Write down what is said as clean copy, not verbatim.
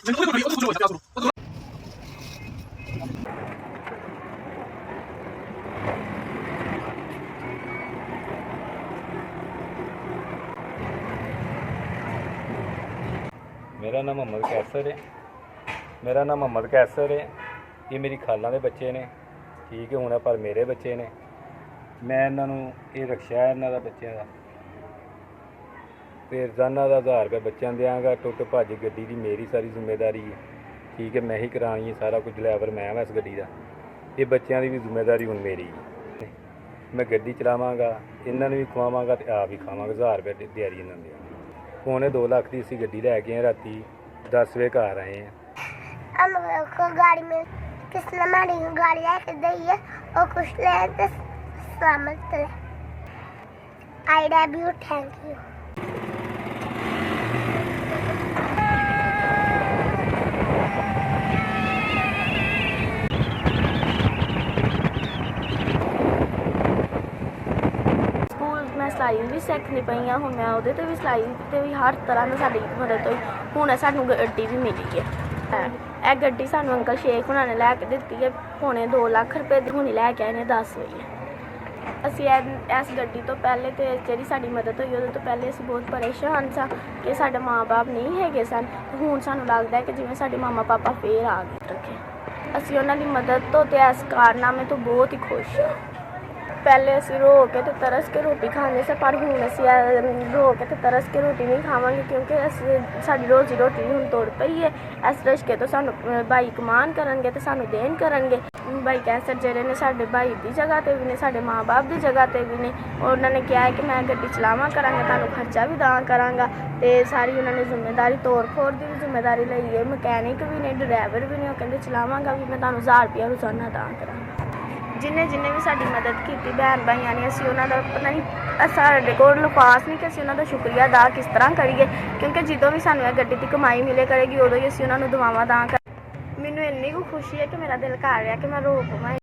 मेरा नाम मोहम्मद कैसर है। मेरा नाम मोहम्मद कैसर है। ये मेरी खाला के बच्चे ने, ठीक है, हुण पर मेरे बच्चे ने। मैं इन्हों ये रखा है इन्हों का बच्चों का, तो रोज़ाना का 1000 रुपया बच्चों देंगा। टुट भज गड्डी की मेरी सारी जिम्मेदारी है, ठीक है, मैं ही करानी है सारा कुछ, ड्राइवर मैं इस गड्डी का। ये बच्चों की भी जिम्मेदारी हुण मेरी है। मैं गड्डी चलावांगा, इन्होंने भी खवावांगा तो आप ही खावांगा। 1000 रुपया दिहाड़ी इन्होंने देंगे। 2.25 लाख की असी गड्डी लैके आए, राती 10 बजे घर आए हैं। हम गाड़ी में किसने हमारी गाड़ी लेके दी है और कुछ ले तो सलामत रहे। I love you, thank you. सिलाई भी सीखनी पई हाँ, हुण मैं उहदे ते भी सिलाई ते भी हर तरह की साडी मदद हुई। हुण सानूं गड्डी भी मिली है। यह गड्डी सानूं अंकल शेख हुणां ने लैके दित्ती है। 2.25 लाख रुपए दी हुणी लैके आए ने 10 बजे। असीं इस गड्डी तो पहले तो जिहड़ी साडी मदद हुई उहदे तो पहले असीं बहुत परेशान सा कि साडे माँ बाप नहीं हैगे सन। हुण सानूं लगदा है कि जिवें साडे मामा पापा फिर आ गए रखे। असीं उहनां दी मदद तो ते इस कारनामे तो बहुत ही खुश हाँ। पहले असी रो के तो तरस के रोटी खाने से, पर हुण असी रो के तो तरस के रोटी नहीं खावांगे, क्योंकि साडी रोजी रोटी हुण तोड़ पई है। इस रश्के तो सानू भाई कमान करनगे तो सानू देन करनगे। भाई कैसर जेरे ने साडे भाई की जगह ते भी ने, साडे माँ बाप की जगह ते भी ने। उन्होंने कहा है कि मैं गड्डी चलावा करांगा, तुहानू खर्चा भी दा करांगा। तो सारी उन्होंने जिम्मेदारी तोड़ फोड़ की भी जिम्मेदारी लई है। मकैनिक भी ने, ड्राइवर भी ने। वो कहते चलावांगा भी मैं, तुहानू 1000 रुपया रोजाना दा करांगा। जिन्हें जिन्हें भी साडी मदद की भैन भाइयों ने, असीं उन्हां दा पता नहीं साडे कोल लफाज नहीं कि असीं उन्हां दा शुक्रिया अदा किस तरह करिए, क्योंकि जदों भी सानूं गड्डी की कमाई मिले करेगी उदों ही असीं उन्हां नूं दुआवां दा कर। मैनूं इन्नी खुशी है कि मेरा दिल कर रहा कि मैं रो पवां।